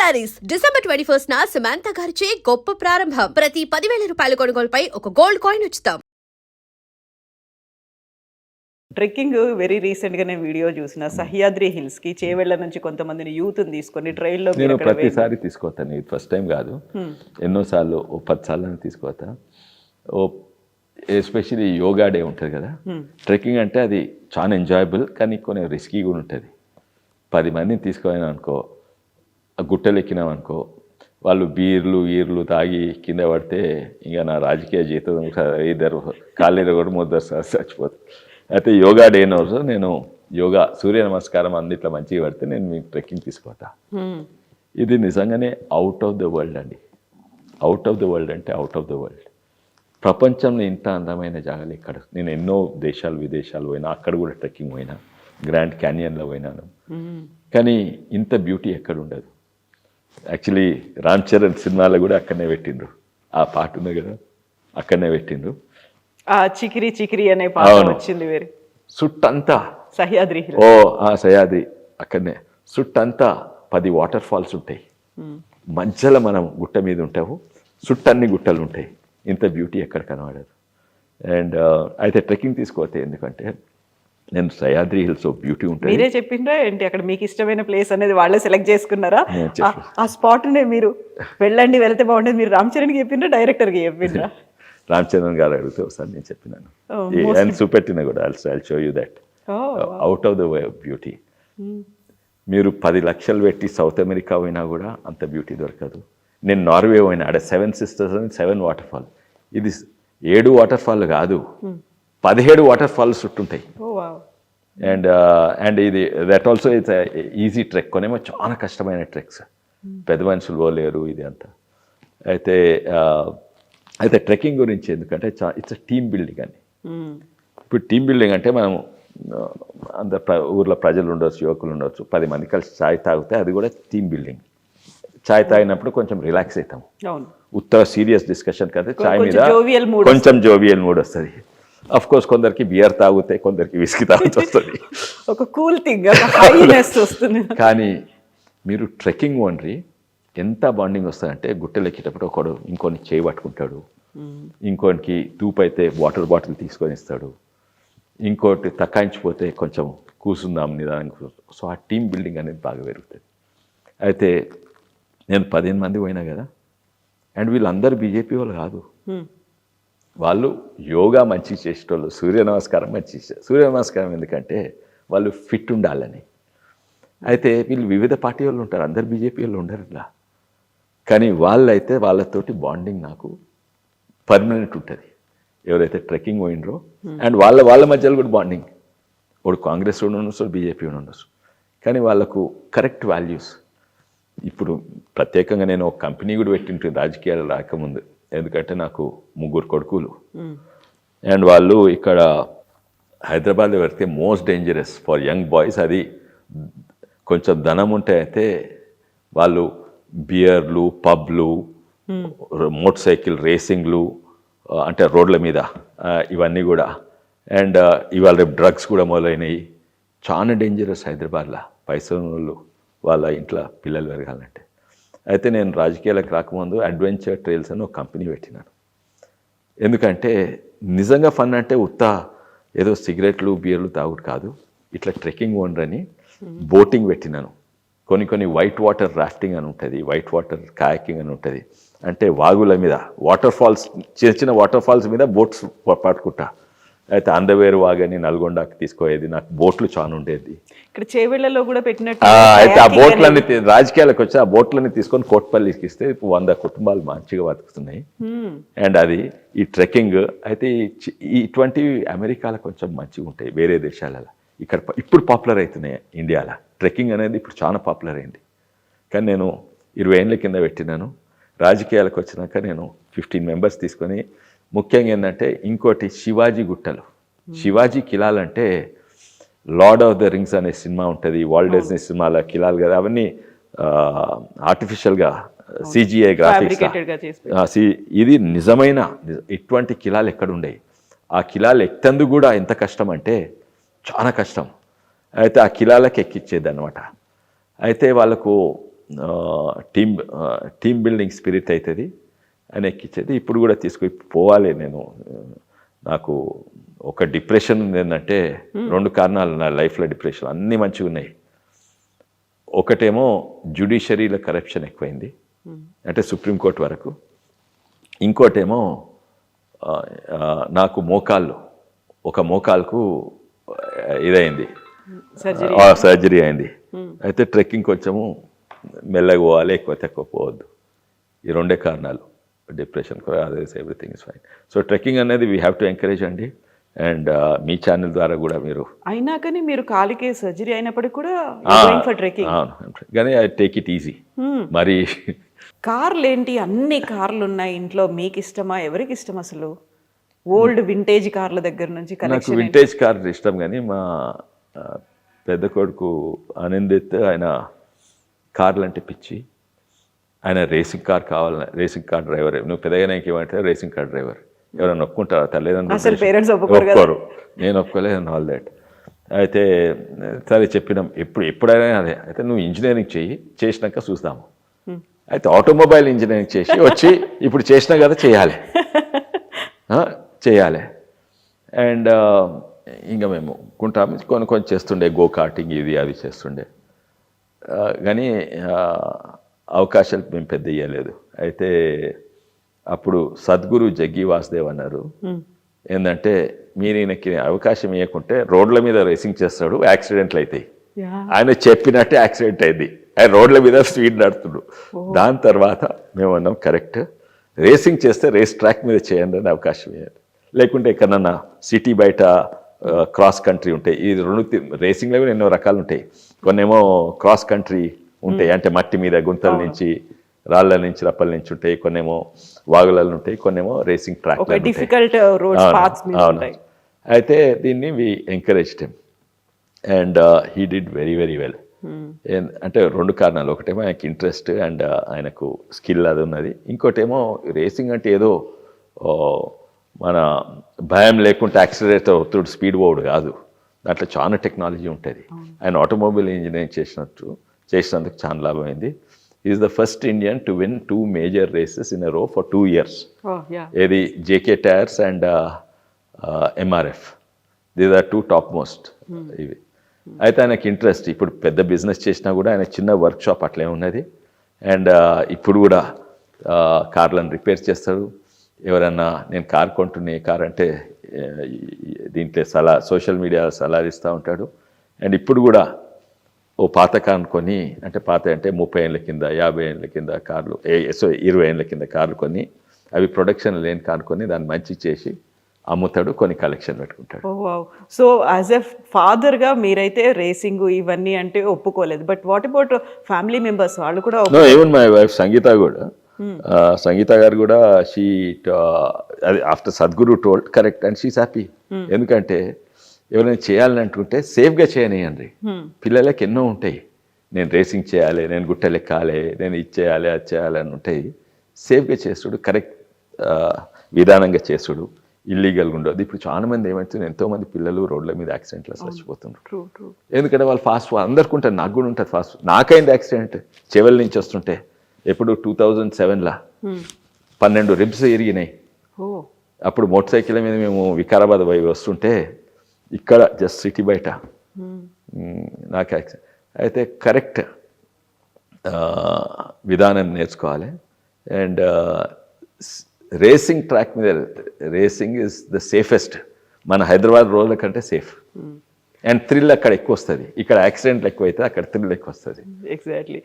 Saris December 21 Samantha గారిచే గొప్ప ప్రారంభం. ప్రతి 10,000 రూపాయల కొనుగోలుపై ఒక గోల్డ్ కాయిన్ ఉచితం. ట్రెక్కింగ్ వెరీ రీసెంట్ గా నేను వీడియో చూసిన సహ్యాద్రి హిల్స్ కి చేవెళ్ల నుంచి కొంతమందిని యూత్ తీసుకొని ట్రైల్ లో నేను ప్రతిసారి తీసుకోతాను, ఇది ఫస్ట్ టైం కాదు, ఎన్నోసార్లు 10 సార్లు తీసుకోతా. ఎస్పెషల్లీ యోగా డే ఉంటుంది కదా, ట్రెక్కింగ్ అంటే అది చాలా ఎంజాయబుల్ కానీ కొన్ని రిస్కీ కూడా ఉంటుంది. 10 మందిని తీసుకోవాలి అనుకో, గుట్టలు ఎక్కినాం అనుకో, వాళ్ళు ఈర్లు తాగి కింద పడితే ఇంకా నా రాజకీయ జీవితం ఇద్దరు కాళ్ళు కూడా ముద్దరు చచ్చిపోతుంది. అయితే యోగా డే రోజు నేను యోగా సూర్య నమస్కారం అన్నిట్లో మంచిగా పడితే నేను మీకు ట్రెక్కింగ్ తీసుకుపోతా. ఇది నిజంగానే అవుట్ ఆఫ్ ద వరల్డ్ అండి. అవుట్ ఆఫ్ ద వరల్డ్ అంటే అవుట్ ఆఫ్ ద వరల్డ్. ప్రపంచంలో ఇంత అందమైన జాగాలు ఇక్కడ. నేను ఎన్నో విదేశాలు పోయినా, అక్కడ కూడా ట్రెక్కింగ్ పోయినా, గ్రాండ్ క్యానియన్లో పోయినాను, కానీ ఇంత బ్యూటీ ఎక్కడ ఉండదు. యాక్చువల్లీ రామ్ చరణ్ సినిమాలో కూడా అక్కడనే పెట్టిండ్రు, ఆ పాట ఉంది కదా అక్కడనే పెట్టిండ్రు. చికిరి చికిరి అనే పాట వచ్చింది. వేరే సుట్టంతా సహ్యాద్రి, సహ్యాద్రి అక్కడనే సుట్టంతా 10 వాటర్ ఫాల్స్ ఉంటాయి. మధ్యలో మనం గుట్ట మీద ఉంటావు, సుట్టన్ని గుట్టలు ఉంటాయి. ఇంత బ్యూటీ ఎక్కడ కనబడదు. అండ్ అయితే ట్రెక్కింగ్ తీసుకోతే, ఎందుకంటే నేను సహ్యాద్రి హిల్స్ బ్యూటీ ఉంటుంది. మీరే చెప్పిండ్రా ఏంటి అక్కడ మీకు ఇష్టమైన ప్లేస్ అనేది వాళ్ళే సెలెక్ట్ చేసుకున్నారా? ఆ స్పాట్ నే మీరు వెళ్ళండి, వెళ్తే బాగుండేది మీరు రామ్ చరణ్కి చెప్పిండ్రా, డైరెక్టర్కి చెప్పిండ్రా? రామ్ చరణ్ గారు అడిగితే ఒకసారి నేను చెప్పినాను, ఆయన చూపెట్టిన కూడా I'll show you that out of the way beauty. మీరు 10 లక్షలు పెట్టి సౌత్ అమెరికా పోయినా కూడా అంత బ్యూటీ దొరకదు. నేను నార్వే పోయినా, ఆడ 7 సిస్టర్స్ అని 7 వాటర్ ఫాల్. ఇది 7 వాటర్ ఫాల్ కాదు, 17 వాటర్ ఫాల్స్ చుట్టుంటాయి. అండ్ ఇది that also it's easy trek. కొనేమో చాలా కష్టమైన ట్రెక్స్, పెద్ద మనుషులు పోలేరు ఇది అంతా. అయితే ట్రెక్కింగ్ గురించి ఎందుకంటే ఇట్స్ టీమ్ బిల్డింగ్ అని. ఇప్పుడు టీమ్ బిల్డింగ్ అంటే మనం ఊర్లో ప్రజలు ఉండొచ్చు, యువకులు ఉండొచ్చు, 10 మంది కలిసి ఛాయ్ తాగితే అది కూడా టీమ్ బిల్డింగ్. ఛాయ్ తాగినప్పుడు కొంచెం రిలాక్స్ అవుతాం. ఉత్తర సీరియస్ డిస్కషన్ కదా, ఛాయ్ మీద కొంచెం జోవియల్ మూడ్ వస్తుంది. అఫ్ కోర్స్ కొందరికి బియర్ తాగితే, కొందరికి విస్కీ తాగుతూ వస్తుంది, ఒక కూల్ థింగ్ హైనెస్ వస్తుంది. కానీ మీరు ట్రెక్కింగ్ వండ్రి ఎంత బాండింగ్ వస్తుందంటే, గుట్టలు ఎక్కేటప్పుడు ఒకడు ఇంకొని చేయి పట్టుకుంటాడు, ఇంకోనికి తూపు అయితే వాటర్ బాటిల్ తీసుకొని ఇస్తాడు, ఇంకోటి తక్కాయించిపోతే కొంచెం కూర్చుందాం నిదానికి. సో ఆ టీమ్ బిల్డింగ్ అనేది బాగా పెరుగుతుంది. అయితే నేను 15 మంది పోయినా కదా, అండ్ వీళ్ళందరూ బీజేపీ వాళ్ళు కాదు, వాళ్ళు యోగా మంచి చేసేటోళ్ళు, సూర్య నమస్కారం మంచి చేస్తారు. సూర్య నమస్కారం ఎందుకంటే వాళ్ళు ఫిట్ ఉండాలని. అయితే వీళ్ళు వివిధ పార్టీ వాళ్ళు ఉంటారు, అందరు బీజేపీ వాళ్ళు ఉండరు ఇలా. కానీ వాళ్ళైతే వాళ్ళతోటి బాండింగ్ నాకు పర్మనెంట్ ఉంటుంది, ఎవరైతే ట్రెక్కింగ్ పోయినరో. అండ్ వాళ్ళ మధ్యలో కూడా బాండింగ్, వాడు కాంగ్రెస్ వాడు ఉండొచ్చు, బీజేపీ వాడు ఉండొచ్చు, కానీ వాళ్ళకు కరెక్ట్ వాల్యూస్. ఇప్పుడు ప్రత్యేకంగా నేను ఒక కంపెనీ కూడా పెట్టింటుంది రాజకీయాలు రాకముందు, ఎందుకంటే నాకు 3 కొడుకులు. అండ్ వాళ్ళు ఇక్కడ హైదరాబాద్లో పెడితే most dangerous for young boys. అది కొంచెం ధనం ఉంటే అయితే వాళ్ళు బియర్లు, పబ్లు, మోటార్ సైకిల్ రేసింగ్లు, అంటే రోడ్ల మీద ఇవన్నీ కూడా. అండ్ ఇవాళ రేపు డ్రగ్స్ కూడా మొదలైనవి. చాలా డేంజరస్ హైదరాబాద్లో పైసలు వాళ్ళు వాళ్ళ ఇంట్లో పిల్లలు పెరగాలంటే. అయితే నేను రాజకీయాలకు రాకముందు అడ్వెంచర్ ట్రైల్స్ అని ఒక కంపెనీ పెట్టినాను. ఎందుకంటే నిజంగా ఫన్ అంటే ఏదో సిగరెట్లు బియర్లు తాగుడు కాదు, ఇట్లా ట్రెక్కింగ్ ఓనరని బోటింగ్ పెట్టినాను. కొన్ని వైట్ వాటర్ రాఫ్టింగ్ అని ఉంటుంది, వైట్ వాటర్ కాయాకింగ్ అని ఉంటుంది. అంటే వాగుల మీద వాటర్ ఫాల్స్, చిన్న వాటర్ ఫాల్స్ మీద బోట్స్ పట్టుకుంటా. అయితే అందవేరు వాగని నల్గొండకి తీసుకోయేది, నాకు బోట్లు చాలా ఉండేది. ఇక్కడ చేవెళ్లలో కూడా పెట్టినట్టు. అయితే ఆ బోట్లన్నీ రాజకీయాలకు వచ్చి ఆ బోట్లన్నీ తీసుకొని కోట్పల్లికి ఇస్తే ఇప్పుడు 100 కుటుంబాలు మంచిగా బతుకుతున్నాయి. అండ్ అది ఈ ట్రెక్కింగ్ అయితే ఇటువంటివి అమెరికాలో కొంచెం మంచిగా ఉంటాయి, వేరే దేశాలలో. ఇక్కడ ఇప్పుడు పాపులర్ అవుతున్నాయి ఇండియాలో. ట్రెక్కింగ్ అనేది ఇప్పుడు చాలా పాపులర్ అయింది. కానీ నేను 20 ఏళ్ళ కింద పెట్టినాను. రాజకీయాలకు వచ్చినాక నేను 15 మెంబర్స్ తీసుకొని, ముఖ్యంగా ఏంటంటే ఇంకోటి శివాజీ గుట్టలు, శివాజీ కిలాలంటే లార్డ్ ఆఫ్ ద రింగ్స్ అనే సినిమా ఉంటుంది, వాల్ట్ డిస్నీ సినిమాలో కిలాలు కదా, అవన్నీ ఆర్టిఫిషియల్గా CGI గ్రాఫిక్స్. ఇది నిజమైన ఇటువంటి కిలాలు ఎక్కడ ఉండేవి. ఆ కిలాలు ఎక్కేందుకు కూడా ఎంత కష్టం అంటే చాలా కష్టం. అయితే ఆ కిలాలకు ఎక్కిచ్చేది అనమాట. అయితే వాళ్ళకు టీమ్ బిల్డింగ్ స్పిరిట్ అవుతుంది అని ఎక్కించేది. ఇప్పుడు కూడా పోవాలి నేను. నాకు ఒక డిప్రెషన్ ఉంది ఏంటంటే 2 కారణాలు నా లైఫ్లో డిప్రెషన్. అన్నీ మంచిగా ఉన్నాయి. ఒకటేమో జ్యుడిషియరీలో కరప్షన్ ఎక్కువైంది, అంటే సుప్రీంకోర్టు వరకు. ఇంకోటేమో నాకు ఒక మోకాలుకు ఇదైంది, సర్జరీ అయింది. అయితే ట్రెక్కింగ్ కొంచెము మెల్లగా పోవాలి, ఎక్కువ తక్కువ పోవద్దు. ఈ 2 కారణాలు depression. Others everything is fine. So trekking అనేది వీ హ్యావ్ టు ఎంకరేజ్ అండి. అండ్ మీ ఛానల్ ద్వారా కూడా మీరు అయినా కానీ మీరు కాలికే సర్జరీ అయినప్పటికీ కూడా ఫర్ ట్రెక్కింగ్. కానీ ఐ టేక్ ఇట్ ఈజీ. మరి కార్లు ఏంటి, అన్ని కార్లు ఉన్నాయి ఇంట్లో, మీకు ఇష్టమా, ఎవరికి ఇష్టం అసలు? ఓల్డ్ వింటేజ్ కార్ల దగ్గర నుంచి నాకు కలెక్షన్. వింటేజ్ కార్ ఇష్టం, కానీ మా పెద్ద కొడుకు ఆనందిత్ ఆయన కార్లు అంటే పిచ్చి. ఆయన రేసింగ్ కార్ కావాలని, రేసింగ్ కార్ డ్రైవర్. నువ్వు పెద్దగా ఏమంటే రేసింగ్ కార్ డ్రైవర్. ఎవరైనా ఒప్పుకుంటారా? అసలు పేరెంట్స్ ఒప్పుకోరు. నేను ఒప్పుకోలేదు అండ్ ఆల్ దాట్. అయితే సరే చెప్పినాం, ఎప్పుడైనా అదే. అయితే నువ్వు ఇంజనీరింగ్ చేసినాక చూద్దాము. అయితే ఆటోమొబైల్ ఇంజనీరింగ్ చేసి వచ్చి ఇప్పుడు చేసినా కదా చేయాలి. అండ్ ఇంకా మేము కుంటాము కొన్ని చేస్తుండే, గో కార్టింగ్ ఇది అది చేస్తుండే. కానీ అవకాశాలు మేము పెద్ద ఇవ్వలేదు. అయితే అప్పుడు సద్గురు జగ్గి వాసుదేవ్ అన్నారు, ఏంటంటే మీరు ఈయనకి అవకాశం ఇవ్వకుంటే రోడ్ల మీద రేసింగ్ చేస్తాడు, యాక్సిడెంట్లు అవుతాయి. ఆయన చెప్పినట్టే యాక్సిడెంట్ అయింది. ఆయన రోడ్ల మీద స్పీడ్ నడుతుడు. దాని తర్వాత మేము అన్నాం కరెక్ట్, రేసింగ్ చేస్తే రేస్ ట్రాక్ మీద చేయండి అని అవకాశం ఇవ్వాలి. లేకుంటే ఎక్కడన్నా సిటీ బయట క్రాస్ కంట్రీ ఉంటాయి. ఈ 2 రేసింగ్లో కూడా ఎన్నో రకాలు ఉంటాయి. కొన్నేమో క్రాస్ కంట్రీ ఉంటాయి, అంటే మట్టి మీద గుంతల నుంచి, రాళ్ళ నుంచి, రప్పల నుంచి ఉంటాయి. కొన్నేమో వాగులలో ఉంటాయి, కొన్నేమో రేసింగ్ ట్రాక్. అయితే దీన్ని we encouraged him and he did very very well. అంటే 2 కారణాలు. ఒకటేమో ఆయనకి ఇంట్రెస్ట్ అండ్ ఆయనకు స్కిల్ అది ఉన్నది. ఇంకోటేమో రేసింగ్ అంటే ఏదో మన భయం లేకుండా యాక్సిలరేటర్ ఒత్తుడు స్పీడ్ పోవుడు కాదు, దాంట్లో చాలా టెక్నాలజీ ఉంటుంది. ఆయన ఆటోమొబైల్ ఇంజనీరింగ్ చేసినందుకు చాలా లాభమైంది. Is the first Indian to win 2 major races in a row for 2 years. ఏది JK tyres and MRF. These are 2 top most ఇవి. అయితే ఆయనకి ఇంట్రెస్ట్. ఇప్పుడు పెద్ద బిజినెస్ చేసినా కూడా ఆయన చిన్న వర్క్ షాప్ అట్లే ఉన్నది. అండ్ ఇప్పుడు కూడా కార్లను రిపేర్ చేస్తాడు. ఎవరన్నా నేను కార్ కొంటున్నా, కార్ అంటే దీంట్లో సోషల్ మీడియా సలహా ఇస్తూ ఉంటాడు. అండ్ ఇప్పుడు కూడా ఓ పాత కార్ కొని, అంటే పాత అంటే 30 ఏళ్ళ కింద 50 ఏళ్ళ కింద కార్లు, 20 ఏళ్ళ కింద కార్లు కొని, అవి ప్రొడక్షన్ లేని కార్ కొని దాన్ని మంచి చేసి అమ్ముతాడు, కొన్ని కలెక్షన్ పెట్టుకుంటాడు. సో యాజ్ ఎ ఫాదర్గా మీరైతే రేసింగ్ ఇవన్నీ అంటే ఒప్పుకోలేదు. But what about family members? వాళ్ళు కూడా ఈవెన్ మై వైఫ్ సంగీత కూడా, సంగీత గారు కూడా she after Sadhguru told correct and she's happy. ఎందుకంటే ఎవరైనా చేయాలని అనుకుంటే సేఫ్గా చేయనియండి. పిల్లలకి ఎన్నో ఉంటాయి, నేను రేసింగ్ చేయాలి, నేను గుట్టలెక్కాలి, నేను ఇది చేయాలి, అది చేయాలి అని ఉంటాయి. సేఫ్గా చేస్తుడు, కరెక్ట్ విధానంగా చేస్తుడు, ఇల్లీగల్గా ఉండదు. ఇప్పుడు చాలా మంది ఏమవుతుంది, ఎంతోమంది పిల్లలు రోడ్ల మీద యాక్సిడెంట్లో చచ్చిపోతున్నారు. ఎందుకంటే వాళ్ళు ఫాస్ట్, అందరికి ఉంటుంది, నాకు కూడా ఉంటుంది ఫాస్ట్. నాకైంది యాక్సిడెంట్ చెవెల్ నుంచి వస్తుంటే, ఎప్పుడు 2007లో 12 రిబ్స్ ఇరిగినాయి. అప్పుడు మోటార్ సైకిల్ మీద మేము వికారాబాద్ పోయి వస్తుంటే, ఇక్కడ జస్ట్ సిటీ బయట నాకు యాక్సిడెంట్ అయితే. కరెక్ట్ విధానం నేర్చుకోవాలి. అండ్ రేసింగ్ ట్రాక్ మీద, రేసింగ్ ఇస్ ద సేఫెస్ట్. మన హైదరాబాద్ రోడ్ల కంటే సేఫ్. అండ్ థ్రిల్ అక్కడ ఎక్కువ వస్తుంది. ఇక్కడ యాక్సిడెంట్లు ఎక్కువైతే అక్కడ థ్రిల్ ఎక్కువ వస్తుంది. ఎగ్జాక్ట్లీ.